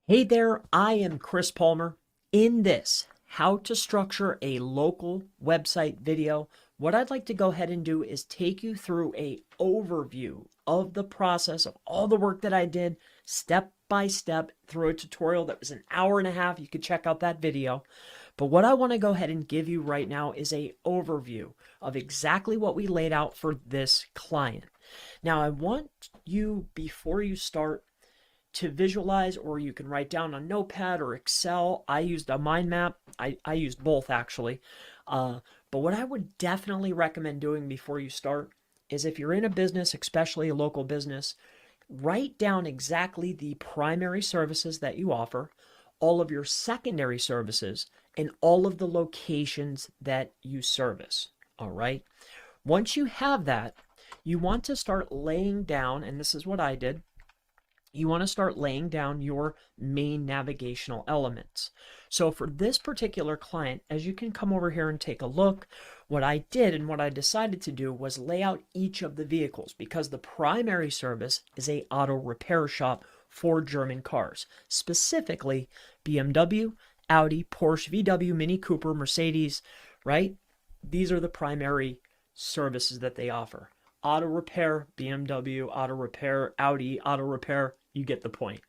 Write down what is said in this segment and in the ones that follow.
Hey there, I am Chris Palmer. In this How to Structure a Local Website video, what I'd like to go ahead and do is take you through a overview of the process of all the work that I did step by step through a tutorial that was an hour and a half. You could check out that video. But what I want to go ahead and give you right now is a overview of exactly what we laid out for this client. Now, I want you, before you start, to visualize, or you can write down on Notepad or Excel. I used a mind map. I used both actually. But what I would definitely recommend doing before you start is, if you're in a business, especially a local business, write down exactly the primary services that you offer, all of your secondary services, and all of the locations that you service. All right. Once you have that, you want to start laying down, and this is what I did, you want to start laying down your main navigational elements. So for this particular client, as you can come over here and take a look, what I did and what I decided to do was lay out each of the vehicles, because the primary service is a auto repair shop for German cars, specifically BMW, Audi, Porsche, VW, Mini Cooper, Mercedes, right? These are the primary services that they offer. Auto repair, BMW, auto repair, Audi, auto repair, you get the point.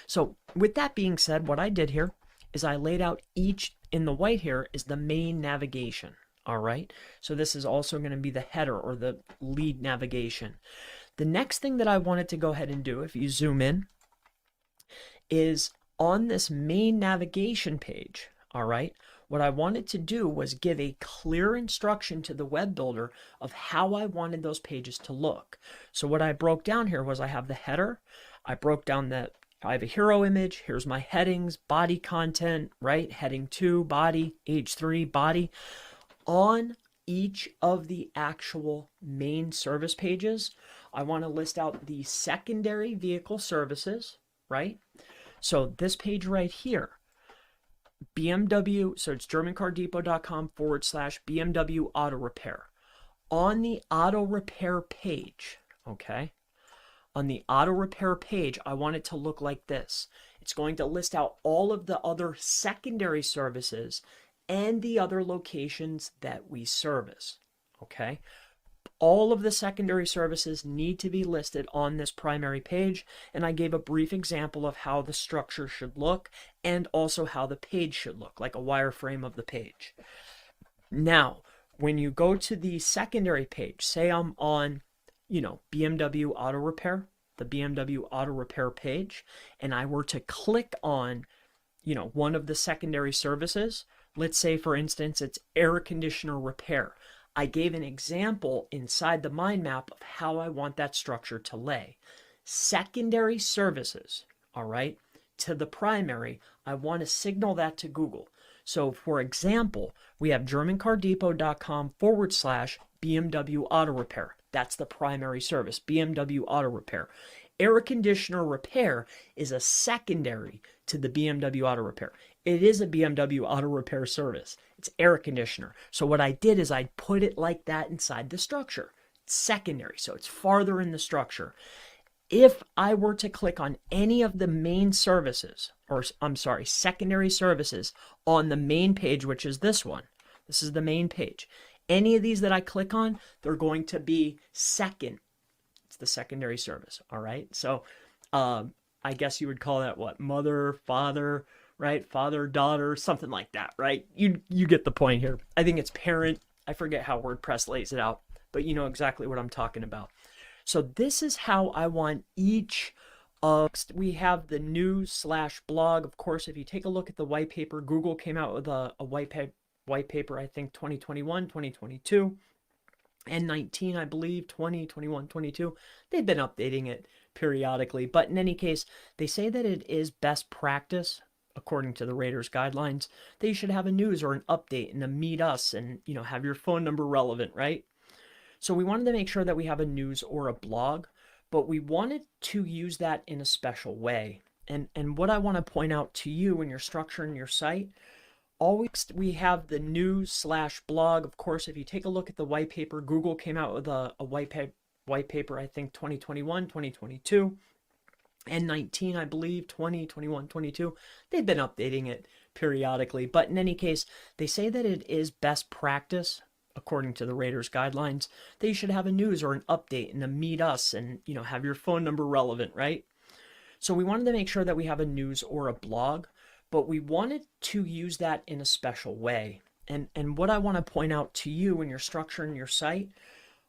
So with that being said, what I did here is I laid out each, in the white here is the main navigation. All right. So this is also going to be the header or the lead navigation. The next thing that I wanted to go ahead and do, if you zoom in, is on this main navigation page. All right. What I wanted to do was give a clear instruction to the web builder of how I wanted those pages to look. So what I broke down here was, I have the header. I broke down that I have a hero image. Here's my headings, body content, right? Heading 2, body, H3, body. On each of the actual main service pages, I want to list out the secondary vehicle services, right? So this page right here, BMW, so it's germancardepot.com/BMW auto repair. On the auto repair page, okay? On the auto repair page, I want it to look like this. It's going to list out all of the other secondary services and the other locations that we service, okay? All of the secondary services need to be listed on this primary page, and I gave a brief example of how the structure should look and also how the page should look, like a wireframe of the page. Now, when you go to the secondary page, say I'm on, BMW auto repair, the BMW auto repair page, and I were to click on, one of the secondary services, let's say for instance it's air conditioner repair. I gave an example inside the mind map of how I want that structure to lay. Secondary services, all right, to the primary, I want to signal that to Google. So for example, we have germancardepot.com/BMW auto repair. That's the primary service, BMW auto repair. Air conditioner repair is a secondary to the BMW auto repair. It is a BMW auto repair service. It's air conditioner. So what I did is I put it like that inside the structure. It's secondary, so it's farther in the structure. If I were to click on any of the main services, or I'm sorry, secondary services on the main page, which is this one, this is the main page. Any of these that I click on, they're going to be second. It's the secondary service, all right? So I guess you would call that what? Mother, father, right? Father, daughter, something like that, right? You get the point here. I think it's parent. I forget how WordPress lays it out, but you know exactly what I'm talking about. So this is how I want each of, we have the news/blog. Of course, if you take a look at the white paper, Google came out with a white paper, I think 2021, 2022, and 19, I believe, 20, 21, 22. They've been updating it periodically, but in any case, they say that it is best practice, according to the Raiders guidelines, that you should have a news or an update and a meet us and, have your phone number relevant, right? So we wanted to make sure that we have a news or a blog, but we wanted to use that in a special way. And what I want to point out to you when you're structuring your site, always we have the news/blog. Of course, if you take a look at the white paper, Google came out with a white paper, I think 2021, 2022, N19, I believe, 20, 21, 22. They've been updating it periodically. But in any case, they say that it is best practice, according to the Raiders guidelines, that you should have a news or an update and to meet us and, have your phone number relevant, right? So we wanted to make sure that we have a news or a blog, but we wanted to use that in a special way. And what I want to point out to you when you're structuring your site,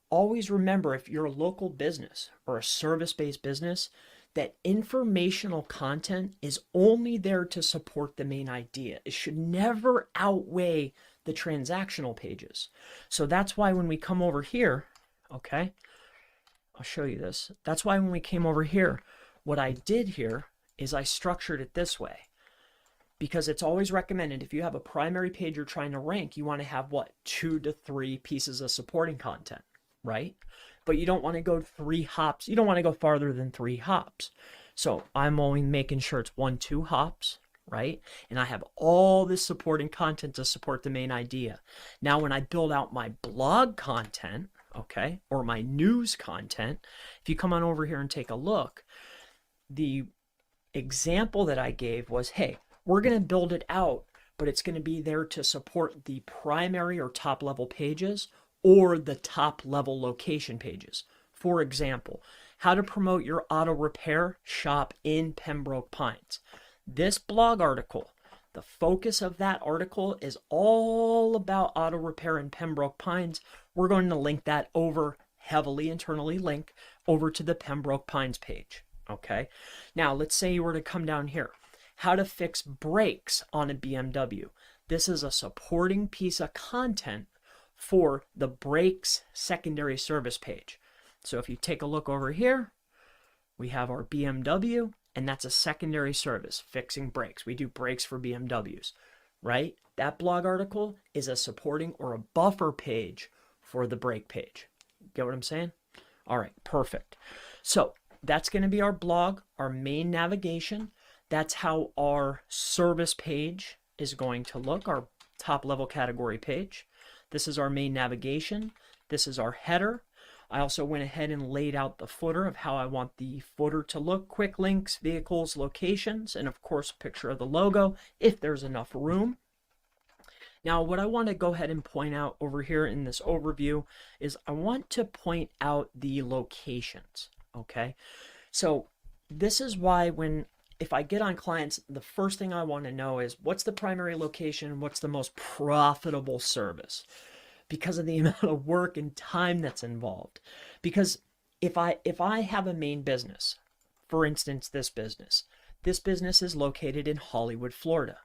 always remember, if you're a local business or a service-based business, that informational content is only there to support the main idea. It should never outweigh the transactional pages. So that's why when we come over here, okay, I'll show you this. That's why when we came over here, what I did here is I structured it this way. Because it's always recommended, if you have a primary page you're trying to rank, you want to have what, 2 to 3 pieces of supporting content, right? But you don't want to go 3 hops. You don't want to go farther than 3 hops. So I'm only making sure it's 1, 2 hops, right? And I have all this supporting content to support the main idea. Now, when I build out my blog content, okay, or my news content, if you come on over here and take a look, the example that I gave was, hey, we're going to build it out, but it's going to be there to support the primary or top level pages or the top level location pages. For example, how to promote your auto repair shop in Pembroke Pines. This blog article, the focus of that article is all about auto repair in Pembroke Pines. We're going to link that over, heavily internally link over to the Pembroke Pines page. Okay. Now let's say you were to come down here. How to fix brakes on a BMW. This is a supporting piece of content for the brakes secondary service page. So if you take a look over here, we have our BMW, and that's a secondary service, fixing brakes. We do brakes for BMWs, right? That blog article is a supporting or a buffer page for the brake page. Get what I'm saying? All right, perfect. So that's going to be our blog, our main navigation. That's how our service page is going to look, our top level category page. This is our main navigation. This is our header. I also went ahead and laid out the footer of how I want the footer to look, quick links, vehicles, locations, and of course a picture of the logo if there's enough room. Now what I want to go ahead and point out over here in this overview is I want to point out the locations, okay? So this is why if I get on clients, the first thing I want to know is what's the primary location, what's the most profitable service, because of the amount of work and time that's involved. Because if I have a main business, for instance, this business is located in Hollywood, Florida,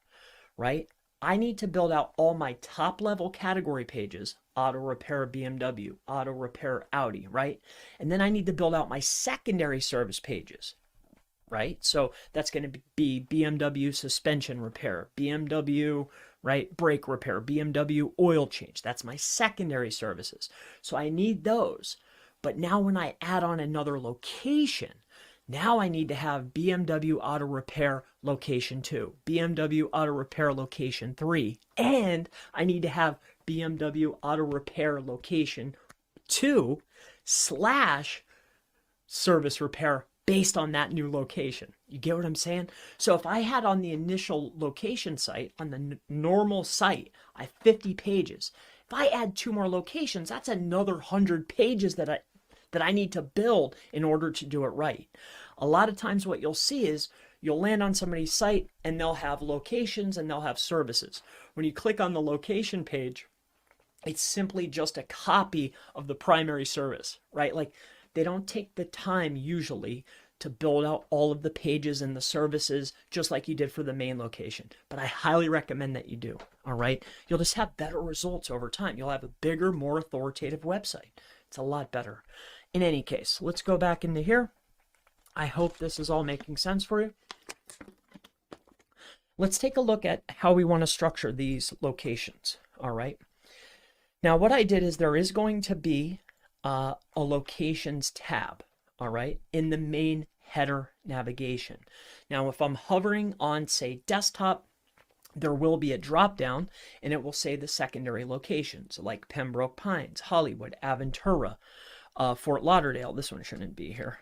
right? I need to build out all my top level category pages, auto repair BMW, auto repair Audi, right? And then I need to build out my secondary service pages, right? So that's going to be BMW suspension repair, BMW, right, brake repair, BMW oil change. That's my secondary services. So I need those. But now when I add on another location, now I need to have BMW auto repair location 2, BMW auto repair location 3, and I need to have BMW auto repair location 2 / service repair based on that new location. You get what I'm saying? So if I had on the initial location site, on the normal site, I have 50 pages. If I add 2 more locations, that's another 100 pages that I need to build in order to do it right. A lot of times what you'll see is you'll land on somebody's site and they'll have locations and they'll have services. When you click on the location page, it's simply just a copy of the primary service, right? Like they don't take the time usually to build out all of the pages and the services just like you did for the main location. But I highly recommend that you do, all right? You'll just have better results over time. You'll have a bigger, more authoritative website. It's a lot better. In any case, let's go back into here. I hope this is all making sense for you. Let's take a look at how we want to structure these locations, all right? Now, what I did is there is going to be a locations tab, all right, in the main header navigation. Now, if I'm hovering on, say, desktop, there will be a drop down and it will say the secondary locations like Pembroke Pines, Hollywood, Aventura, Fort Lauderdale. This one shouldn't be here.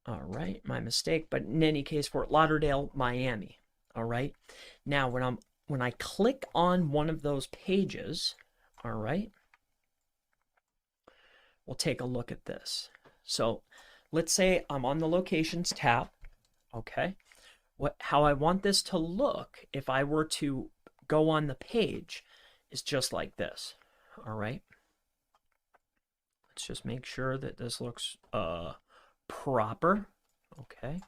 All right, my mistake. But in any case, Fort Lauderdale, Miami. All right. Now, when I click on one of those pages, all right, we'll take a look at this. So let's say I'm on the locations tab. Okay. How I want this to look if I were to go on the page is just like this. All right. Let's just make sure that this looks proper. Okay.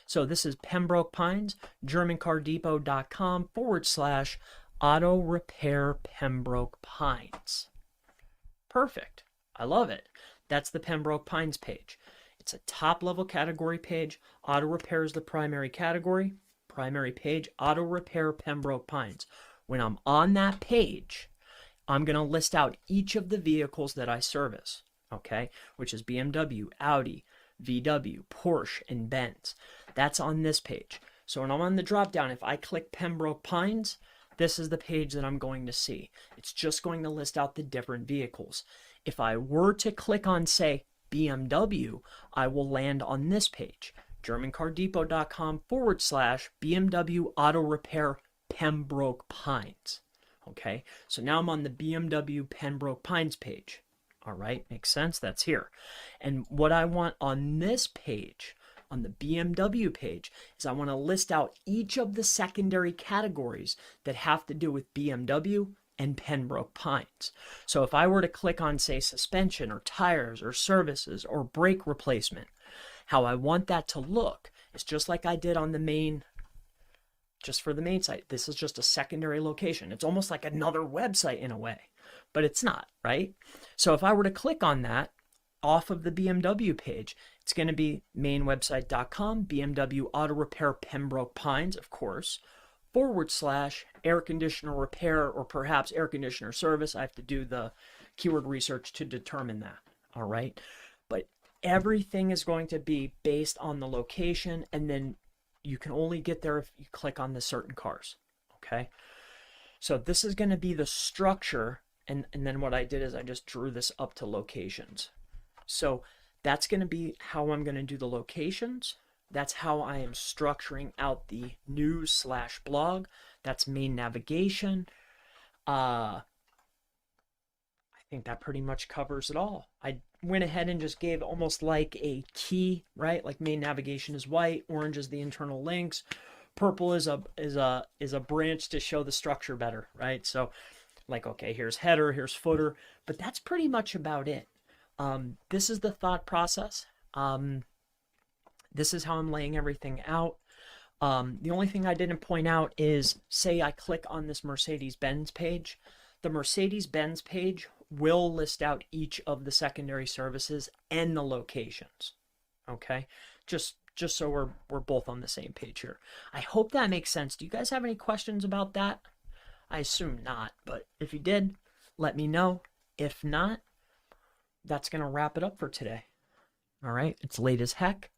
So this is Pembroke Pines, GermanCarDepot.com/auto repair Pembroke Pines. Perfect. I love it. That's the Pembroke Pines page. It's a top level category page. Auto repair is the primary category. Primary page, auto repair Pembroke Pines. When I'm on that page, I'm going to list out each of the vehicles that I service, okay, which is BMW, Audi, VW, Porsche, and Benz. That's on this page. So when I'm on the drop down, if I click Pembroke Pines, this is the page that I'm going to see. It's just going to list out the different vehicles. If I were to click on, say, BMW, I will land on this page, GermanCarDepot.com/BMW Auto Repair Pembroke Pines. Okay, so now I'm on the BMW Pembroke Pines page. All right, makes sense? That's here. And what I want on this page, on the BMW page, is I want to list out each of the secondary categories that have to do with BMW and Pembroke Pines. So if I were to click on, say, suspension or tires or services or brake replacement, how I want that to look is just like I did on the main, just for the main site. This is just a secondary location. It's almost like another website in a way, but it's not, right? So if I were to click on that off of the BMW page, it's going to be mainwebsite.com, BMW Auto Repair Pembroke Pines, of course, /air conditioner repair or perhaps air conditioner service. I have to do the keyword research to determine that. All right. But everything is going to be based on the location, and then you can only get there if you click on the certain cars. Okay. So this is going to be the structure. And then what I did is I just drew this up to locations. So that's going to be how I'm going to do the locations. That's how I am structuring out the news/blog. That's main navigation. I think that pretty much covers it all. I went ahead and just gave almost like a key, right? Like main navigation is white, orange is the internal links, purple is a branch to show the structure better, right? So like, okay, here's header, here's footer, but that's pretty much about it. This is the thought process. This is how I'm laying everything out. The only thing I didn't point out is, say I click on this Mercedes-Benz page. The Mercedes-Benz page will list out each of the secondary services and the locations. Okay, just so we're both on the same page here. I hope that makes sense. Do you guys have any questions about that? I assume not, but if you did, let me know. If not, that's going to wrap it up for today. All right, it's late as heck.